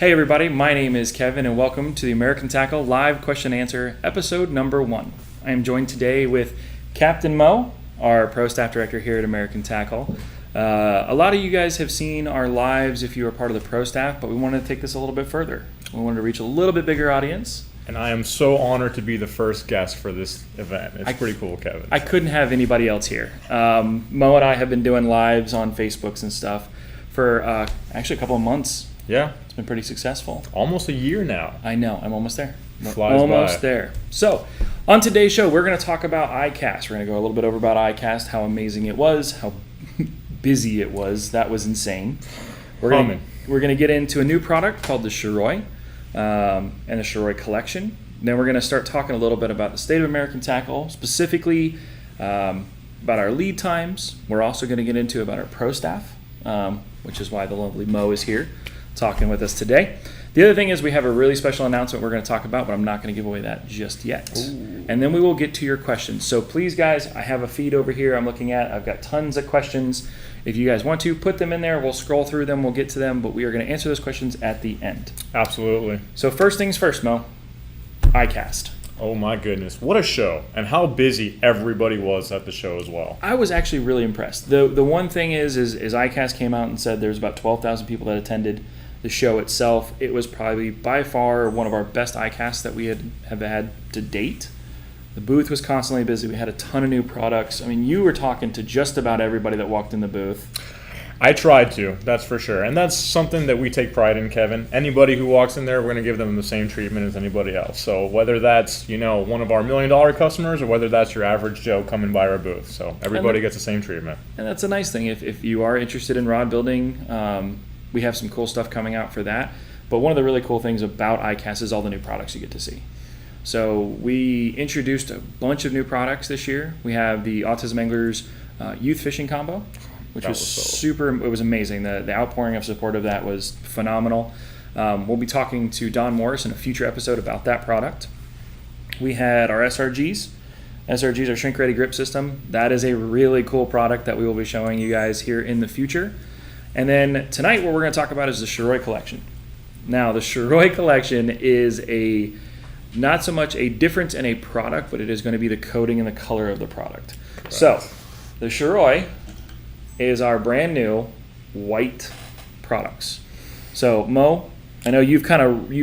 Hey everybody, my name is Kevin and welcome to the American Tackle Live Question and Answer episode number 1. I am joined today with Captain Mo, our Pro Staff Director here at American Tackle. A lot of you guys have seen our lives if you are part of the Pro Staff, but we wanted to take this a little bit further. We wanted to reach a little bit bigger audience. And I am so honored to be the first guest for this event. It's pretty cool, Kevin. I couldn't have anybody else here. Mo and I have been doing lives on Facebooks and stuff for actually a couple of months. Yeah. It's been pretty successful. Almost a year now. I know. I'm almost there. Flies almost by. there. So, on today's show, we're going to talk about iCast. We're going to go a little bit over about iCast, how amazing it was, how busy it was. That was insane. We're going to get into a new product called the Shiroi and the Shiroi Collection. Then we're going to start talking a little bit about the state of American Tackle, specifically about our lead times. We're also going to get into about our pro staff, which is why the lovely Mo is here talking with us today. The other thing is we have a really special announcement we're going to talk about, but I'm not going to give away that just yet. Ooh. And then we will get to your questions. So please, guys, I have a feed over here I'm looking at. I've got tons of questions. If you guys want to, put them in there. We'll scroll through them. We'll get to them, but we are going to answer those questions at the end. Absolutely. So first things first, Mo. iCast. Oh my goodness, what a show, and how busy everybody was at the show as well. I was actually really impressed. The one thing is iCast came out and said there's about 12,000 people that attended the show itself. It was probably by far one of our best iCasts that we have had to date. The booth was constantly busy. We had a ton of new products. I mean, you were talking to just about everybody that walked in the booth. I tried to, that's for sure. And that's something that we take pride in, Kevin. Anybody who walks in there, we're going to give them the same treatment as anybody else. So whether that's, one of our $1 million customers or whether that's your average Joe coming by our booth. So everybody gets the same treatment. And that's a nice thing. If you are interested in rod building, we have some cool stuff coming out for that. But one of the really cool things about iCast is all the new products you get to see. So we introduced a bunch of new products this year. We have the Autism Anglers Youth Fishing Combo, which was super. It was amazing. The outpouring of support of that was phenomenal. We'll be talking to Don Morris in a future episode about that product. We had our SRGs. SRGs are shrink ready grip system. That is a really cool product that we will be showing you guys here in the future. And then tonight what we're going to talk about is the Shiroi Collection. Now the Shiroi Collection is not so much a difference in a product, but it is going to be the coating and the color of the product. Right. So the Shiroi is our brand new white products. So Mo, I know you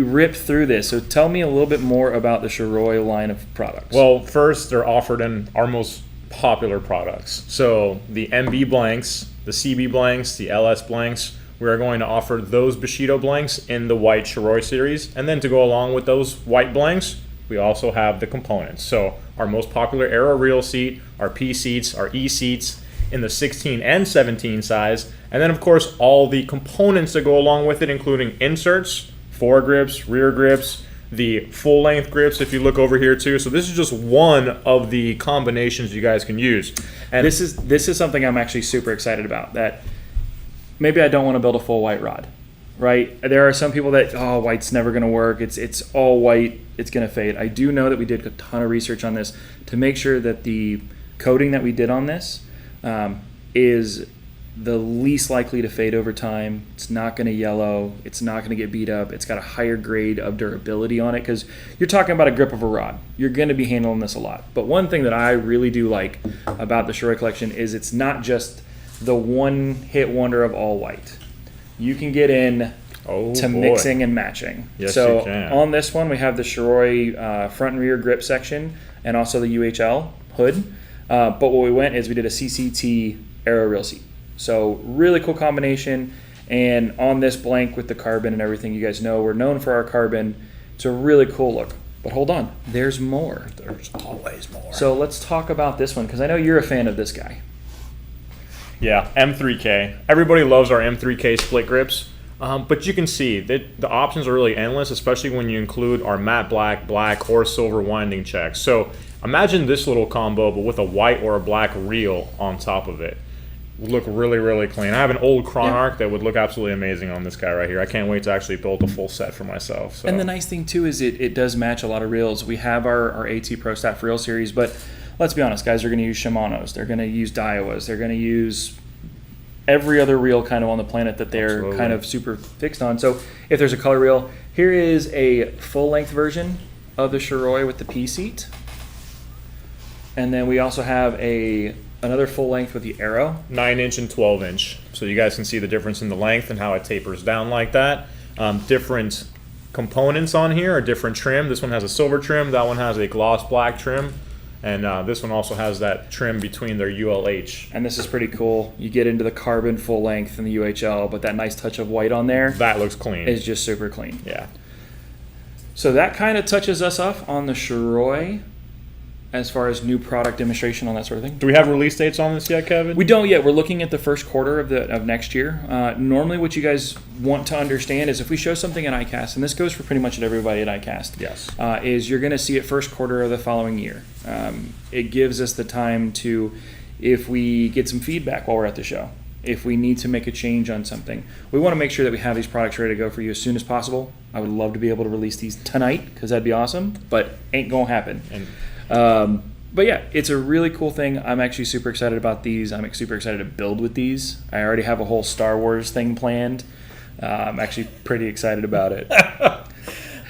ripped through this, so tell me a little bit more about the Shiroi line of products. Well, first they're offered in our most popular products. So the MB blanks, the CB blanks, the LS blanks, we are going to offer those Bushido blanks in the white Shiroi series. And then to go along with those white blanks, we also have the components. So our most popular Aero Reel seat, our P seats, our E seats in the 16 and 17 size. And then of course all the components that go along with it, including inserts, foregrips, rear grips, the full length grips if you look over here too. So this is just one of the combinations you guys can use. And this is something I'm actually super excited about, that maybe I don't want to build a full white rod, right? There are some people that, white's never going to work. It's all white. It's going to fade. I do know that we did a ton of research on this to make sure that the coating that we did on this is the least likely to fade over time. It's not going to yellow. It's not going to get beat up. It's got a higher grade of durability on it because you're talking about a grip of a rod. You're going to be handling this a lot. But one thing that I really do like about the Shiroi Collection is it's not just the one hit wonder of all white. You can get in mixing and matching. Yes, so you can. On this one, we have the Shiroi front and rear grip section and also the UHL hood. But what we went is we did a CCT Aero Reel seat. So really cool combination. And on this blank with the carbon and everything, you guys know we're known for our carbon. It's a really cool look. But hold on, there's more. There's always more. So let's talk about this one because I know you're a fan of this guy. Yeah, M3K. Everybody loves our M3K split grips. But you can see that the options are really endless, especially when you include our matte black, or silver winding checks. So imagine this little combo, but with a white or a black reel on top of it. Would look really, really clean. I have an old Chronarch that would look absolutely amazing on this guy right here. I can't wait to actually build a full set for myself. So. And the nice thing too is it does match a lot of reels. We have our AT Pro Staff reel series, but let's be honest, guys are going to use Shimano's. They're going to use Daiwas. They're going to use every other reel kind of on the planet that they're Absolutely. kind of super fixed on. So if there's a color reel, here is a full-length version of the Shiroi with the P seat. And then we also have another full length with the Arrow. 9-inch and 12-inch. So you guys can see the difference in the length and how it tapers down like that. Different components on here are different trim. This one has a silver trim. That one has a gloss black trim. And this one also has that trim between their ULH. And this is pretty cool. You get into the carbon full length and the UHL, but that nice touch of white on there That looks clean. is just super clean. Yeah. So that kind of touches us up on the Shiroi as far as new product demonstration on that sort of thing. Do we have release dates on this yet, Kevin? We don't yet. We're looking at the first quarter of next year. Normally what you guys want to understand is if we show something at ICAST, and this goes for pretty much everybody at ICAST, Yes. is you're going to see it first quarter of the following year. It gives us the time to, if we get some feedback while we're at the show, if we need to make a change on something, we want to make sure that we have these products ready to go for you as soon as possible. I would love to be able to release these tonight because that'd be awesome, but ain't going to happen. But yeah, it's a really cool thing. I'm actually super excited about these. I'm super excited to build with these. I already have a whole Star Wars thing planned. I'm actually pretty excited about it.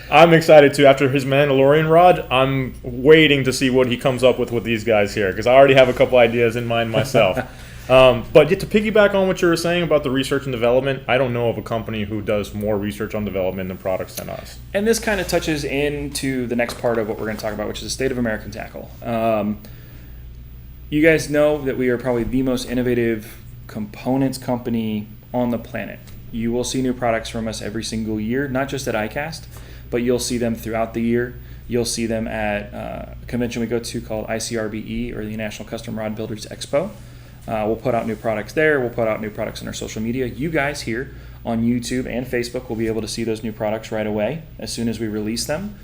I'm excited too. After his Mandalorian rod, I'm waiting to see what he comes up with these guys here because I already have a couple ideas in mind myself. But to piggyback on what you were saying about the research and development, I don't know of a company who does more research on development and products than us. And this kind of touches into the next part of what we're going to talk about, which is the state of American tackle. You guys know that we are probably the most innovative components company on the planet. You will see new products from us every single year, not just at ICAST, but you'll see them throughout the year. You'll see them at a convention we go to called ICRBE, or the International Custom Rod Builders Expo. We'll put out new products there. We'll put out new products on our social media. You guys here on YouTube and Facebook will be able to see those new products right away as soon as we release them.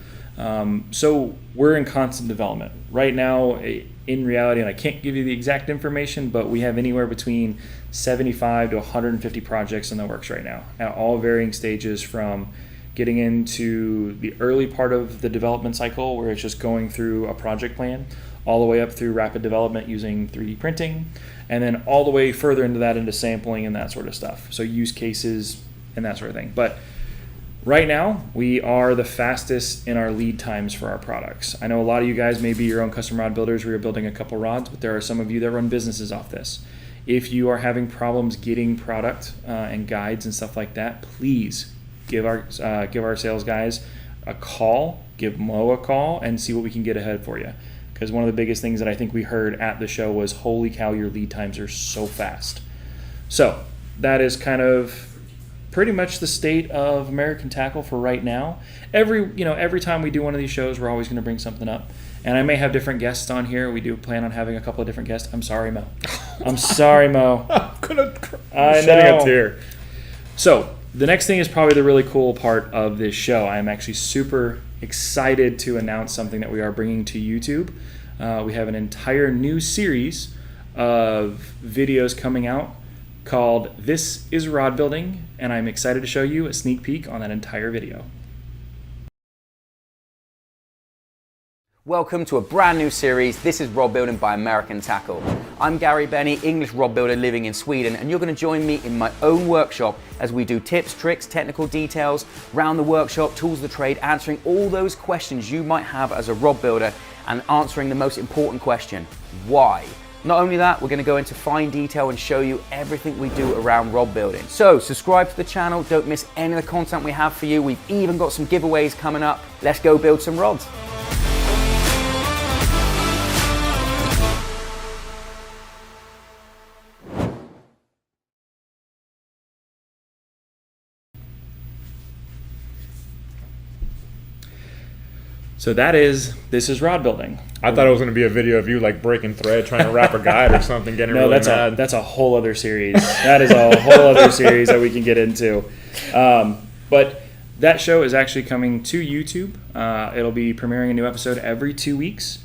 So we're in constant development. Right now, in reality, and I can't give you the exact information, but we have anywhere between 75 to 150 projects in the works right now at all varying stages, from getting into the early part of the development cycle where it's just going through a project plan, all the way up through rapid development using 3D printing, and then all the way further into that into sampling and that sort of stuff. So use cases and that sort of thing. But right now, we are the fastest in our lead times for our products. I know a lot of you guys may be your own custom rod builders where you're building a couple rods, but there are some of you that run businesses off this. If you are having problems getting product and guides and stuff like that, please give our sales guys a call, give Mo a call, and see what we can get ahead for you. Because one of the biggest things that I think we heard at the show was, holy cow, your lead times are so fast. So that is kind of pretty much the state of American Tackle for right now. Every time we do one of these shows, we're always going to bring something up. And I may have different guests on here. We do plan on having a couple of different guests. I'm sorry, Mo. I'm sorry, Mo. I'm gonna shedding a tear. So the next thing is probably the really cool part of this show. I am actually super excited to announce something that we are bringing to YouTube. We have an entire new series of videos coming out called This is Rod Building, and I'm excited to show you a sneak peek on that entire video. Welcome to a brand new series. This is Rod Building by American Tackle. I'm Gary Benny, English rod builder living in Sweden, and you're going to join me in my own workshop as we do tips, tricks, technical details, round the workshop, tools of the trade, answering all those questions you might have as a rod builder and answering the most important question, why? Not only that, we're going to go into fine detail and show you everything we do around rod building. So subscribe to the channel, don't miss any of the content we have for you. We've even got some giveaways coming up. Let's go build some rods. So this is Rod Building. I thought it was going to be a video of you like breaking thread, trying to wrap a guide or something, getting No, really that's mad. that's a whole other series. That is a whole other series that we can get into. But that show is actually coming to YouTube. It'll be premiering a new episode every 2 weeks.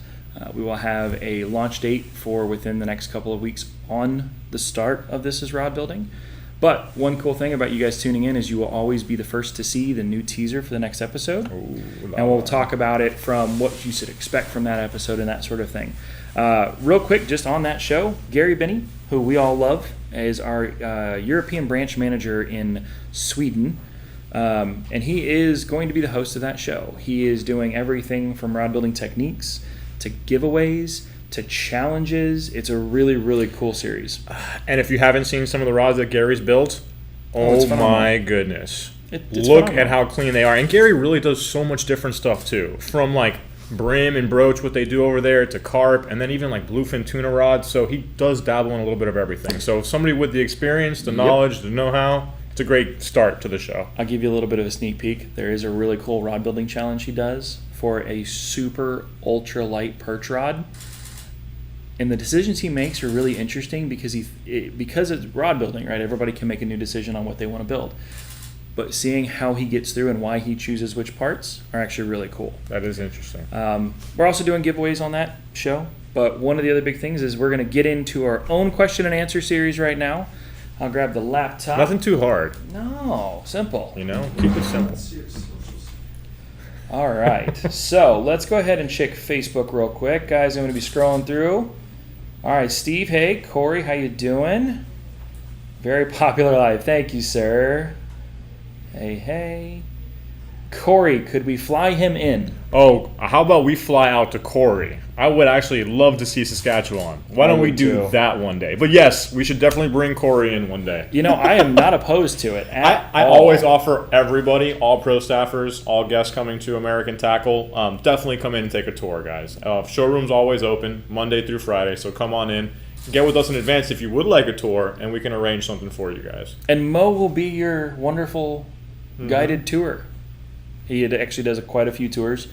We will have a launch date for within the next couple of weeks on the start of This is Rod Building. But one cool thing about you guys tuning in is you will always be the first to see the new teaser for the next episode. Ooh, and we'll talk about it from what you should expect from that episode and that sort of thing. Real quick, just on that show, Gary Benny, who we all love, is our European branch manager in Sweden. And he is going to be the host of that show. He is doing everything from rod building techniques to giveaways to challenges. It's a really, really cool series. And if you haven't seen some of the rods that Gary's built, it's my goodness. It's Look phenomenal. at how clean they are. And Gary really does so much different stuff too. From like brim and broach, what they do over there, to carp, and then even like bluefin tuna rods. So he does dabble in a little bit of everything. So somebody with the experience, the knowledge, the know-how, it's a great start to the show. I'll give you a little bit of a sneak peek. There is a really cool rod building challenge he does for a super ultra light perch rod. And the decisions he makes are really interesting because because it's rod building, right? Everybody can make a new decision on what they want to build. But seeing how he gets through and why he chooses which parts are actually really cool. That is interesting. We're also doing giveaways on that show. But one of the other big things is we're going to get into our own question and answer series right now. I'll grab the laptop. Nothing too hard. No, simple. You know, keep it simple. All right, so let's go ahead and check Facebook real quick. Guys, I'm going to be scrolling through. All right, Steve, hey. Corey, how you doing? Very popular live. Thank you, sir. Hey. Corey, could we fly him in? Oh, how about we fly out to Corey? I would actually love to see Saskatchewan. Why don't we do that one day? But yes, we should definitely bring Corey in one day. You know, I am not opposed to it at I all. always offer everybody, all pro staffers, all guests coming to American Tackle, definitely come in and take a tour, guys. Showroom's always open Monday through Friday, so come on in. Get with us in advance if you would like a tour, and we can arrange something for you guys. And Mo will be your wonderful guided tour. He actually does quite a few tours,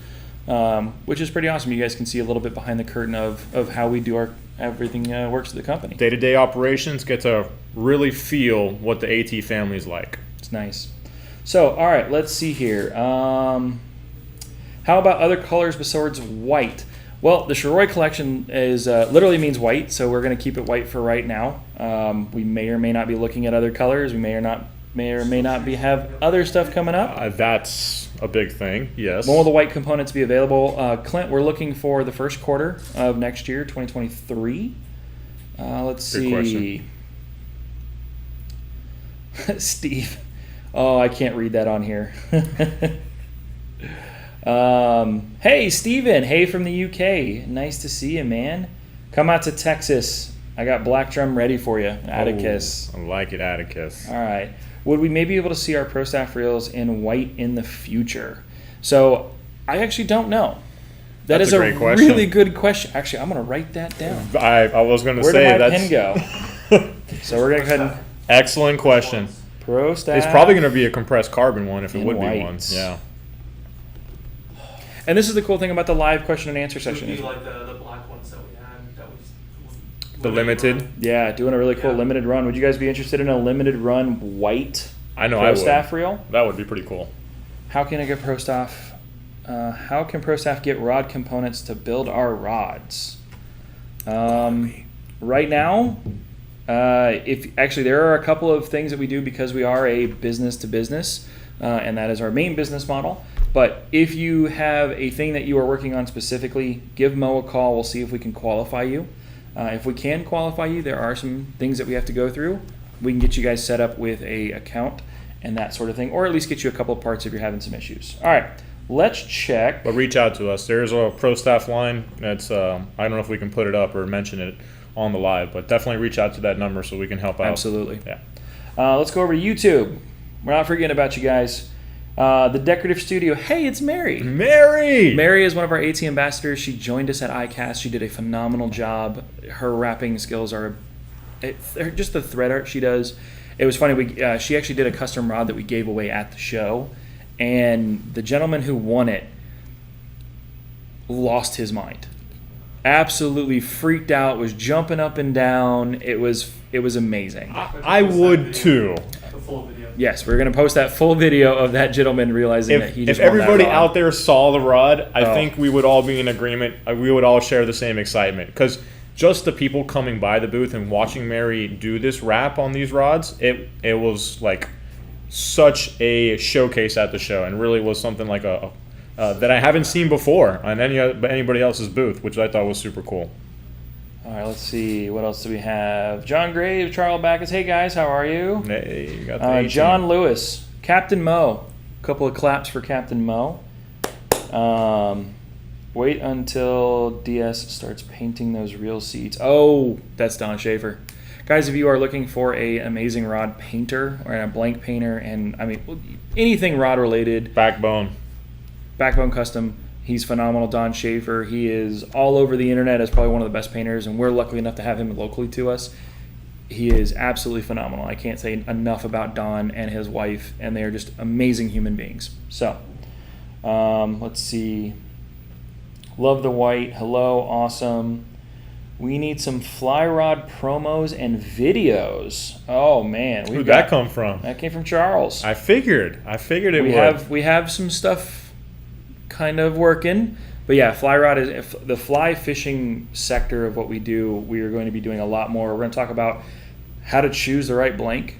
which is pretty awesome. You guys can see a little bit behind the curtain of how we do everything works at the company. Day-to-day operations, get to really feel what the AT family is like. It's nice. So, all right, let's see here. How about other colors besides white? Well, the Shiroi collection is literally means white, so we're going to keep it white for right now. We may or may not be looking at other colors. We may or may not have other stuff coming up. That's a big thing, yes. More of the white components be available. Clint, we're looking for the first quarter of next year, 2023. Let's Good see. Steve. Oh, I can't read that on here. Hey, Steven. Hey from the UK. Nice to see you, man. Come out to Texas. I got Black Drum ready for you. Atticus. Oh, I like it, Atticus. All right. Would we maybe be able to see our Pro Staff reels in white in the future? So I actually don't know. That's is a a great question. really good question. Actually, I'm going to write that down. I was going to Where say did my that's pen go? So we're going to go ahead and excellent question. Pro Staff. It's probably going to be a compressed carbon one if it In would white. be one. Yeah. And this is the cool thing about the live question and answer It would session. be like the black ones that we had. That was The limited. Yeah, doing a really cool Yeah. limited run. Would you guys be interested in a limited run white I know Pro I would. Staff reel? That would be pretty cool. How can I get Pro Staff? How can Pro Staff get rod components to build our rods? Right now, there are a couple of things that we do because we are a business to business, and that is our main business model. But if you have a thing that you are working on specifically, give Mo a call. We'll see if we can qualify you. If we can qualify you, there are some things that we have to go through. We can get you guys set up with a account and that sort of thing, or at least get you a couple of parts if you're having some issues. All right, let's check. But reach out to us. There's a Pro Staff line. That's I don't know if we can put it up or mention it on the live, but definitely reach out to that number so we can help out. Absolutely. Yeah. Let's go over to YouTube. We're not forgetting about you guys. The Decorative Studio. Hey, it's Mary. Mary is one of our AT ambassadors. She joined us at ICAST. She did a phenomenal job. Her wrapping skills are just the thread art she does. It was funny. She actually did a custom rod that we gave away at the show, and the gentleman who won it lost his mind. Absolutely freaked out. Was jumping up and down. It was amazing. I would too. the full video. Yes, we're going to post that full video of that gentleman realizing that he If just won that everybody rod. out there saw the rod, I Oh. think we would all be in agreement. We would all share the same excitement because just the people coming by the booth and watching Mary do this wrap on these rods, it was like such a showcase at the show, and really was something like a that I haven't seen before on anybody else's booth, which I thought was super cool. All right, let's see. What else do we have? John Graves, Charles Backus. Hey, guys, how are you? Hey, you got the 18. John Lewis, Captain Mo. A couple of claps for Captain Mo. Wait until DS starts painting those real seats. Oh, that's Don Schaefer. Guys, if you are looking for a amazing rod painter or a blank painter, and I mean anything rod related, Backbone Custom, he's phenomenal. Don Schaefer, he is all over the internet as probably one of the best painters, and we're lucky enough to have him locally to us. He is absolutely phenomenal. I can't say enough about Don and his wife, and they are just amazing human beings. So, let's see. Love the white. Hello, awesome. We need some fly rod promos and videos. Oh man, where'd that come from? That came from Charles. I figured it would. We have some stuff kind of working, but yeah, fly rod is the fly fishing sector of what we do. We are going to be doing a lot more. We're going to talk about how to choose the right blank,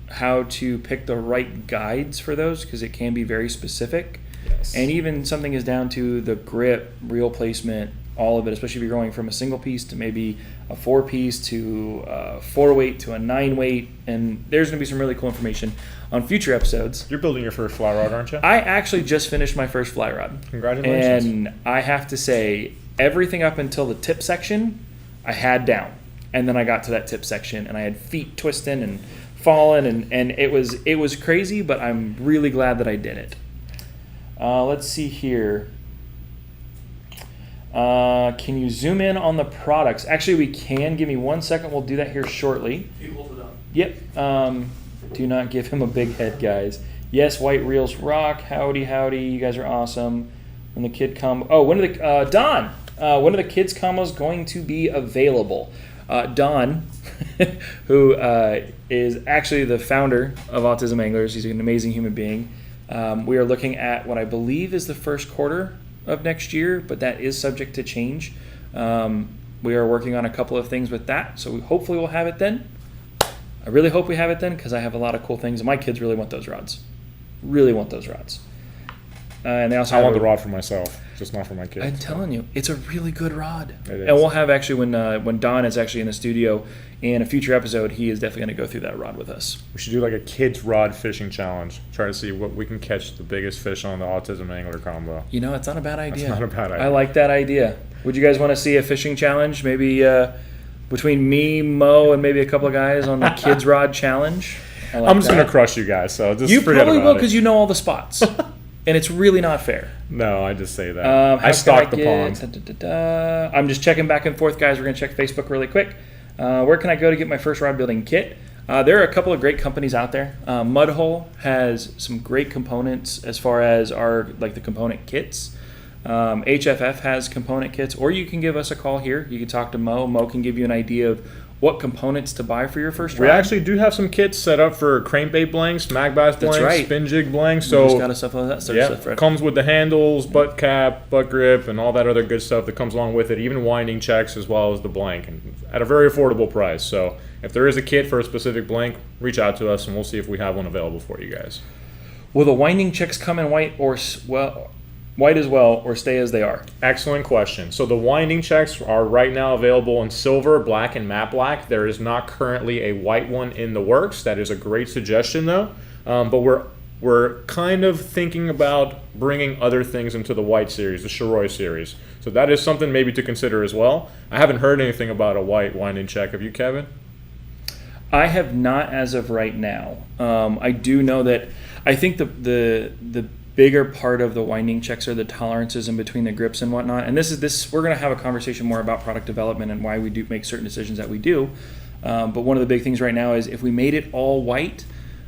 how to pick the right guides for those, because it can be very specific. Yes. And even something is down to the grip, reel placement, all of it, especially if you're going from a single piece to maybe a 4-piece to a 4-weight to a 9-weight. And there's going to be some really cool information on future episodes. You're building your first fly rod, aren't you? I actually just finished my first fly rod. Congratulations. And I have to say, everything up until the tip section, I had down. And then I got to that tip section, and I had feet twisting and falling, and it was crazy, but I'm really glad that I did it. Let's see here. Can you zoom in on the products? Actually, we can. Give me 1 second. We'll do that here shortly. You hold it up. Yep. Do not give him a big head, guys. Yes, white reels rock. Howdy, howdy. You guys are awesome. When the kid combo. Oh, when are the Don? When are the kids combos going to be available? Don, who is actually the founder of Autism Anglers. He's an amazing human being. We are looking at what I believe is the first quarter of next year, but that is subject to change. We are working on a couple of things with that, so hopefully we'll have it then. I really hope we have it then, because I have a lot of cool things, and my kids really want those rods. Really want those rods. And they also I want the rod for myself, just not for my kids. I'm telling you, it's a really good rod. It is. And we'll have actually, when Don is actually in the studio in a future episode, he is definitely going to go through that rod with us. We should do like a kids rod fishing challenge. Try to see what we can catch the biggest fish on the Autism Angler combo. You know, it's not a bad idea. That's not a bad idea. I like that idea. Would you guys want to see a fishing challenge? Maybe between me, Mo, and maybe a couple of guys on the kids rod challenge? I'm just going to crush you guys, so just you forget probably about will, it. because you know all the spots. And it's really not fair. No, I just say that. How I stocked can the get- pond. I'm just checking back and forth, guys. We're going to check Facebook really quick. Where can I go to get my first rod building kit? There are a couple of great companies out there. Mudhole has some great components as far as the component kits. HFF has component kits, or you can give us a call here. You can talk to Mo. Mo can give you an idea of what components to buy for your first rod. We actually do have some kits set up for crankbait blanks, mag bass blanks, right. spin jig blanks. We So just got stuff like that. Stuff right. comes with the handles, butt cap, butt grip, and all that other good stuff that comes along with it. Even winding checks as well as the blank, and at a very affordable price. So if there is a kit for a specific blank, reach out to us and we'll see if we have one available for you guys. Will the winding checks come in white white as well, or stay as they are? Excellent question. So the winding checks are right now available in silver, black, and matte black. There is not currently a white one in the works. That is a great suggestion, though. But we're kind of thinking about bringing other things into the white series, the Shiroi series. So that is something maybe to consider as well. I haven't heard anything about a white winding check. Have you, Kevin? I have not as of right now. I do know that I think the bigger part of the winding checks are the tolerances in between the grips and whatnot. And this we're going to have a conversation more about product development and why we do make certain decisions that we do. But one of the big things right now is if we made it all white,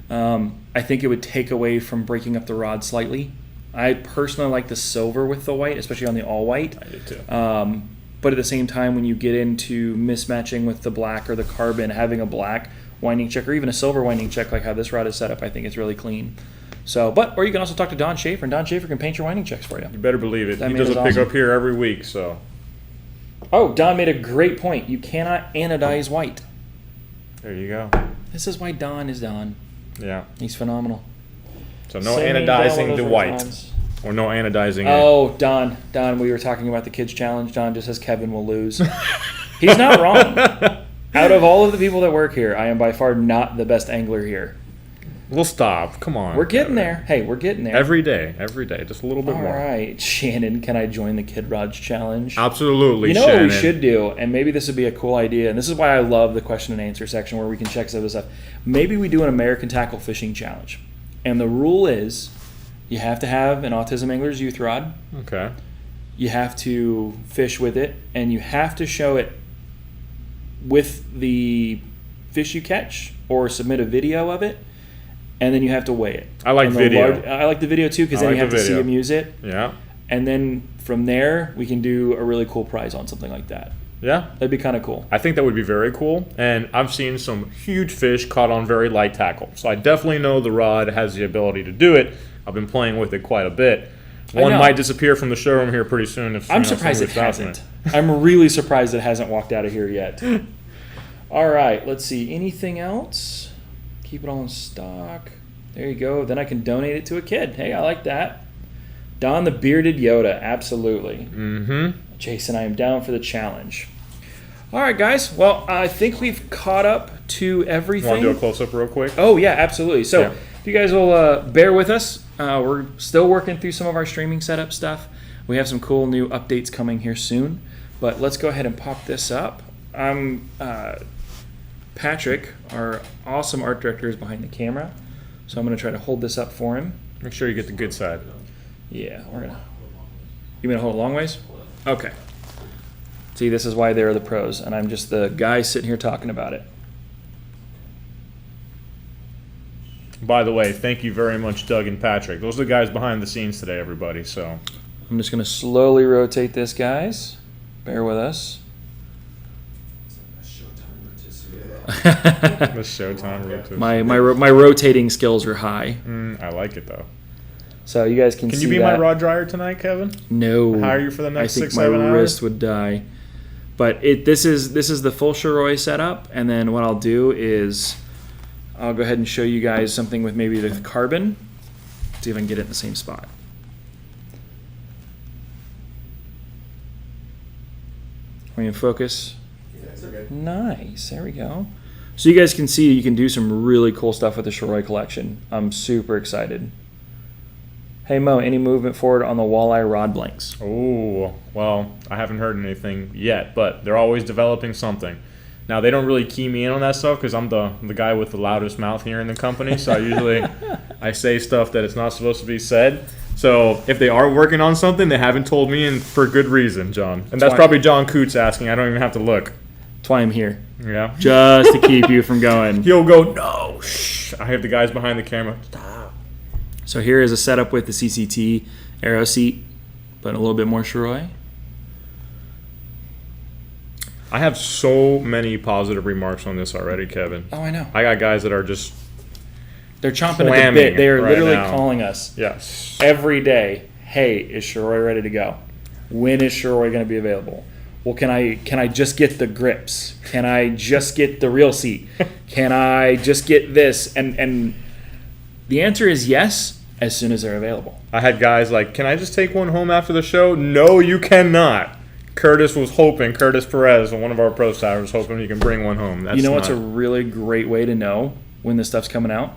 I think it would take away from breaking up the rod slightly. I personally like the silver with the white, especially on the all white. I do too. But at the same time, when you get into mismatching with the black or the carbon, having a black winding check or even a silver winding check like how this rod is set up, I think it's really clean. So, or you can also talk to Don Schaefer, and Don Schaefer can paint your winding checks for you. You better believe it. That He man does is a pickup awesome. here every week, so. Oh, Don made a great point. You cannot anodize white. There you go. This is why Don is Don. Yeah. He's phenomenal. So no Send me down one of anodizing those to red white. lines. Or no anodizing. Oh, Don, we were talking about the kids challenge. Don just says Kevin will lose. He's not wrong. Out of all of the people that work here, I am by far not the best angler here. We'll stop. Come on. We're getting there. Hey, we're getting there. Every day. Just a little bit All more. right, Shannon, can I join the Kid Rods challenge? Absolutely, You know Shannon. what we should do, and maybe this would be a cool idea, and this is why I love the question and answer section where we can check some of this stuff. Maybe we do an American tackle fishing challenge. And the rule is you have to have an Autism Angler's Youth rod. Okay. You have to fish with it, and you have to show it with the fish you catch or submit a video of it, and then you have to weigh it. I like And the video. I like the video too, because I then you like have the to see video. him use it. Yeah. And then from there, we can do a really cool prize on something like that. Yeah. That'd be kind of cool. I think that would be very cool. And I've seen some huge fish caught on very light tackle. So I definitely know the rod has the ability to do it. I've been playing with it quite a bit. I One know. might disappear from the showroom here pretty soon. If I'm surprised it somebody's hasn't. I'm really surprised it hasn't walked out of here yet. All right, let's see. Anything else? Keep it all in stock. There you go. Then I can donate it to a kid. Hey, I like that. Don the Bearded Yoda. Absolutely. Mm-hmm. Jason, I am down for the challenge. All right, guys. Well, I think we've caught up to everything. Want to do a close-up real quick? Oh, yeah, absolutely. So Yeah. if you guys will bear with us, we're still working through some of our streaming setup stuff. We have some cool new updates coming here soon. But let's go ahead and pop this up. Patrick, our awesome art director, is behind the camera. So I'm going to try to hold this up for him. Make sure you get the good side. Yeah, we're going to... You mean to hold it long ways? Okay. See, this is why they're the pros, and I'm just the guy sitting here talking about it. By the way, thank you very much, Doug and Patrick. Those are the guys behind the scenes today, everybody. So I'm just going to slowly rotate this, guys. Bear with us. the showtime rotation. My rotating skills are high, I like it though. so you guys can Can see you be that. my rod dryer tonight, Kevin? No, Hire you for the next I think 6-7 my hours? wrist would die. But this is the full Shiroi setup, and then what I'll do is I'll go ahead and show you guys something with maybe the carbon. See if I can get it in the same spot. Are you in focus? Nice. There we go. So you guys can see you can do some really cool stuff with the Shiroi collection. I'm super excited. Hey Mo, any movement forward on the walleye rod blanks? Oh, well, I haven't heard anything yet, but they're always developing something. Now, they don't really key me in on that stuff because I'm the guy with the loudest mouth here in the company, so I usually I say stuff that it's not supposed to be said. So if they are working on something, they haven't told me, and for good reason, John. And that's why- probably John Coots asking. I don't even have to look. That's why I'm here. Yeah. Just to keep you from going. He'll go, no, shh. I have the guys behind the camera. So here is a setup with the CCT arrow seat, but a little bit more Shiroi. I have so many positive remarks on this already, Kevin. Oh, I know. I got guys that are just, They're chomping at the Clamming bit. They are right literally now. calling us yes. every day. Hey, is Shiroi ready to go? When is Shiroi going to be available? Well, can I just get the grips? Can I just get the reel seat? Can I just get this? And the answer is yes, as soon as they're available. I had guys like, can I just take one home after the show? No, you cannot. Curtis Perez, one of our pro staffers, was hoping he can bring one home. That's You know what's a not- really great way to know when this stuff's coming out?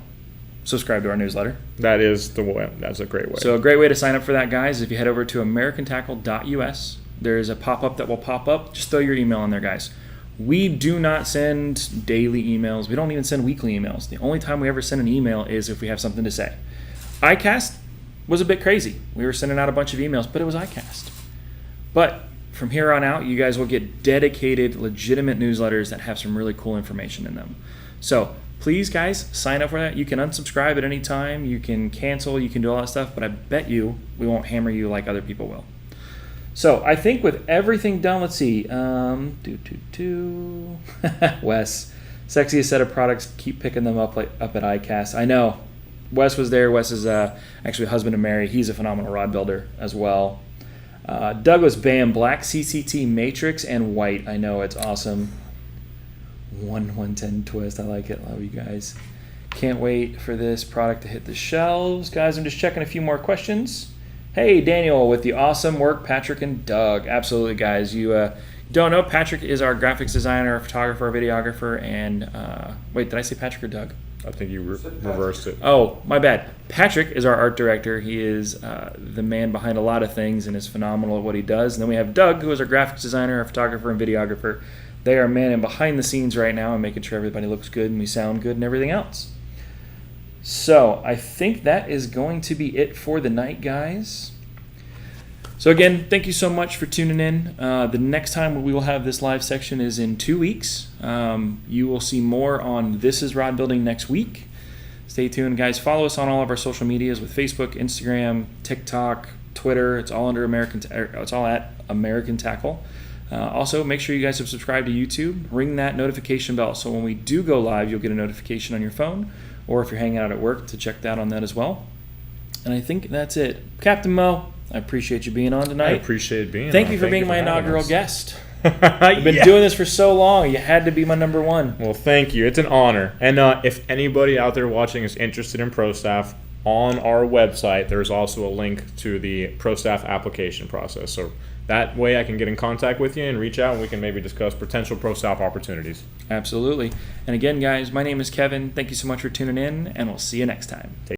Subscribe to our newsletter. That is the way. That's a great way. So a great way to sign up for that, guys, is if you head over to americantackle.us. There's a pop-up that will pop up. Just throw your email in there, guys. We do not send daily emails. We don't even send weekly emails. The only time we ever send an email is if we have something to say. iCast was a bit crazy. We were sending out a bunch of emails, but it was iCast. But from here on out, you guys will get dedicated, legitimate newsletters that have some really cool information in them. So please, guys, sign up for that. You can unsubscribe at any time. You can cancel. You can do all that stuff. But I bet you we won't hammer you like other people will. So I think with everything done, let's see. Wes, sexiest set of products. Keep picking them up at iCast. I know. Wes was there. Wes is actually husband of Mary. He's a phenomenal rod builder as well. Douglas Bam, black CCT matrix and white. I know, it's awesome. 110 twist. I like it. Love you guys. Can't wait for this product to hit the shelves. Guys, I'm just checking a few more questions. Hey, Daniel, with the awesome work, Patrick and Doug. Absolutely, guys. You don't know, Patrick is our graphics designer, photographer, videographer, and wait, did I say Patrick or Doug? I think you reversed it. Oh, my bad. Patrick is our art director. He is the man behind a lot of things and is phenomenal at what he does. And then we have Doug, who is our graphics designer, our photographer, and videographer. They are man and behind the scenes right now and making sure everybody looks good and we sound good and everything else. So I think that is going to be it for the night, guys. So again, thank you so much for tuning in. The next time we will have this live section is in 2 weeks. You will see more on This Is Rod Building next week. Stay tuned, guys. Follow us on all of our social medias with Facebook, Instagram, TikTok, Twitter. It's all under it's all at American Tackle. Also, make sure you guys have subscribed to YouTube. Ring that notification bell so when we do go live, you'll get a notification on your phone, or if you're hanging out at work, to check that on that as well. And I think that's it. Captain Mo, I appreciate you being on tonight. I appreciate being Thank on. you for being my having inaugural us. guest. I've been doing this for so long. You had to be my number one. Well, thank you. It's an honor. And if anybody out there watching is interested in ProStaff, on our website, there's also a link to the ProStaff application process. So that way I can get in contact with you and reach out and we can maybe discuss potential ProStaff opportunities. Absolutely. And again, guys, my name is Kevin. Thank you so much for tuning in, and we'll see you next time.